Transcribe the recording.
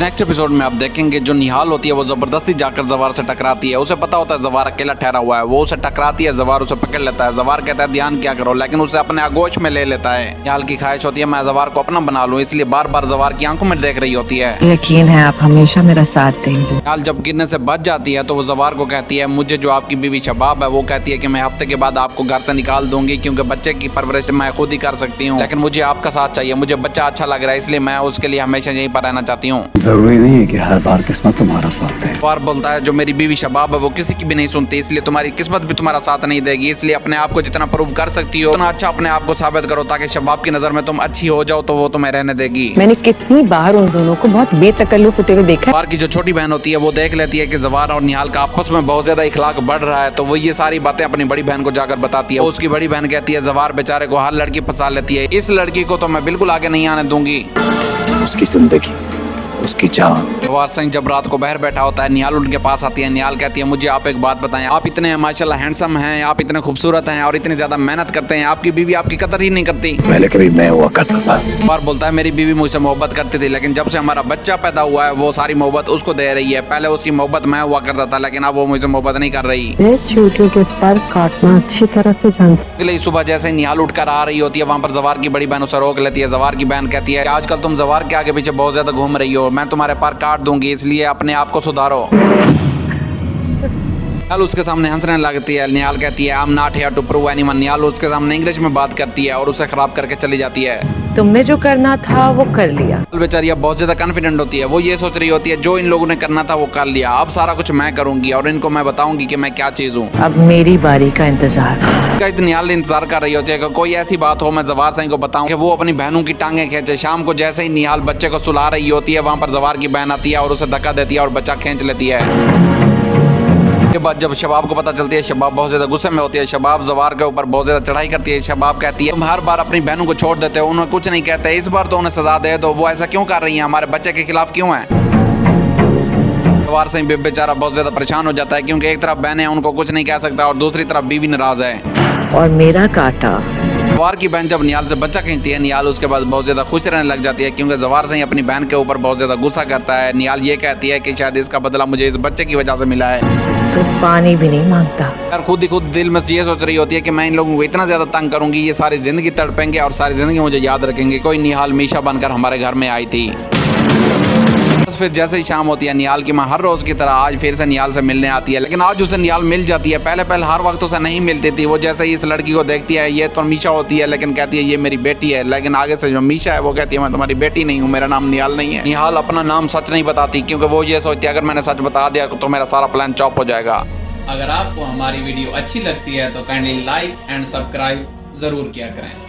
Next episode में आप देखेंगे जो निहाल होती है वो जबरदस्ती जाकर जवार से टकराती है। उसे पता होता है जवार अकेला ठहरा हुआ है, वो उसे टकराती है, जवार उसे पकड़ लेता है। जवार कहता है ध्यान क्या करो, लेकिन उसे अपने आगोश में ले लेता है। निहाल की ख्वाहिश होती है मैं जवार को अपना बना लूं, इसलिए बार बार जवार की आंखों में देख रही होती है। यकीन है आप हमेशा मेरा साथ देंगी। निहाल जब गिरने से बच जाती है तो वो जवार को कहती है मुझे जो आपकी बीवी शबाब है वो कहती है कि मैं हफ्ते के बाद आपको घर से निकाल दूंगी क्योंकि बच्चे की परवरिश मैं खुद ही कर सकती हूँ, लेकिन मुझे आपका साथ चाहिए, मुझे बच्चा अच्छा लग रहा है, इसलिए मैं उसके लिए हमेशा यहीं पर रहना चाहती हूँ। जरूरी नहीं है कि हर बार किस्मत तुम्हारा साथ दे। और बोलता है जो मेरी बीवी शबाब है वो किसी की भी नहीं सुनती, इसलिए तुम्हारी किस्मत भी तुम्हारा साथ नहीं देगी, इसलिए अपने आप को जितना प्रूव कर सकती हो उतना अच्छा अपने आप को साबित करो ताकि शबाब की नजर में तुम अच्छी हो जाओ तो वो तुम्हें रहने देगी। मैंने कितनी बार उन दोनों को बहुत बेतकल्लुफ होते हुए देखा। जवार की जो छोटी बहन होती है वो देख लेती है कि जवार और निहाल का आपस में बहुत ज्यादा इखलाक बढ़ रहा है, तो वो ये सारी बातें अपनी बड़ी बहन को जाकर बताती है। उसकी बड़ी बहन कहती है जवार बेचारे को हर लड़की फंसा लेती है, इस लड़की को तो मैं बिल्कुल आगे नहीं आने दूंगी। उसकी जिंदगी, उसकी जान। जवार सिंह जब रात को बाहर बैठा होता है निहाल उनके पास आती है। निहाल कहती है मुझे आप एक बात बताएं, आप इतने माशाल्लाह हैंडसम हैं, आप इतने खूबसूरत हैं और इतनी ज्यादा मेहनत करते हैं, आपकी बीवी आपकी कदर ही नहीं करती। पहले कभी मैं हुआ करता था। जवार बोलता है मेरी बीवी मुझसे मोहब्बत करती थी, लेकिन जब से हमारा बच्चा पैदा हुआ है वो सारी मोहब्बत उसको दे रही है। पहले उसकी मोहब्बत मैं हुआ करता था, लेकिन अब वो मुझसे मोहब्बत नहीं कर रही। चूटियों के पर काटना अच्छी तरह से जानती। अगली सुबह जैसे ही निहाल उठकर आ रही होती है वहाँ पर जवार की बड़ी बहन उसे रोक लेती है। जवार की बहन कहती है आजकल तुम जवार के आगे पीछे बहुत ज्यादा घूम रही हो, मैं तुम्हारे पर काट दूंगी, इसलिए अपने आप को सुधारो। निहाल उसके सामने हंसने लगती है। निहाल कहती है I am not here to prove anyone. Nihal उसके सामने इंग्लिश में बात करती है और उसे खराब करके चली जाती है। तुमने जो करना था वो कर लिया। बेचारी अब बहुत ज्यादा कॉन्फिडेंट होती है, वो ये सोच रही होती है जो इन लोगों ने करना था वो कर लिया, अब सारा कुछ मैं करूंगी और इनको मैं बताऊंगी कि मैं क्या चीज हूँ। अब मेरी बारी का इंतजार। निहाल इंतजार कर रही होती है कि कोई ऐसी बात हो मैं जवार सिंह को बताऊं कि वो अपनी बहनों की टांगे खींचे। शाम को जैसे ही निहाल बच्चे को सुला रही होती है वहाँ पर जवार की बहन आती है और उसे धक्का देती है और बच्चा खींच लेती है। के बाद जब शबाब को पता चलती है शबाब बहुत ज्यादा गुस्से में होती है। शबाब जवार के ऊपर बहुत ज्यादा चढ़ाई करती है। शबाब कहती है तुम हर बार अपनी बहनों को छोड़ देते हो, उन्हें कुछ नहीं कहते, इस बार तो उन्हें सजा दे दो, वो ऐसा क्यों कर रही है, हमारे बच्चे के खिलाफ क्यों है। जवार सिंह बेचारा बहुत ज्यादा परेशान हो जाता है क्योंकि एक तरफ बहन है उनको कुछ नहीं कह सकता और दूसरी तरफ बीवी नाराज है। और मेरा काटा। जवार की बहन जब निहाल से बच्चा खींचती है निहाल उसके बाद बहुत ज्यादा खुश रहने लग जाती है क्योंकि जवार सिंह अपनी बहन के ऊपर बहुत ज्यादा गुस्सा करता है। निहाल ये कहती है कि शायद इसका बदला मुझे इस बच्चे की वजह से मिला है। तो पानी भी नहीं मांगता। यार खुद ही खुद दिल में ये सोच रही होती है कि मैं इन लोगों को इतना ज्यादा तंग करूंगी ये सारी जिंदगी तड़पेंगे और सारी जिंदगी मुझे याद रखेंगे। कोई निहाल मीशा बनकर हमारे घर में आई थी। बस फिर जैसे ही शाम होती है निहाल की माँ हर रोज की तरह आज फिर से निहाल से मिलने आती है, लेकिन आज उसे निहाल मिल जाती है। पहले हर वक्त उसे नहीं मिलती थी। वो जैसे ही इस लड़की को देखती है ये तो मीशा होती है लेकिन कहती है ये मेरी बेटी है, लेकिन आगे से जो मीशा है वो कहती है मैं तुम्हारी बेटी नहीं हूँ, मेरा नाम निहाल नहीं है। निहाल अपना नाम सच नहीं बताती क्योंकि वो ये सोचती है अगर मैंने सच बता दिया तो मेरा सारा प्लान चॉप हो जाएगा। अगर आपको हमारी वीडियो अच्छी लगती है तो काइंडली लाइक एंड सब्सक्राइब जरूर किया करें।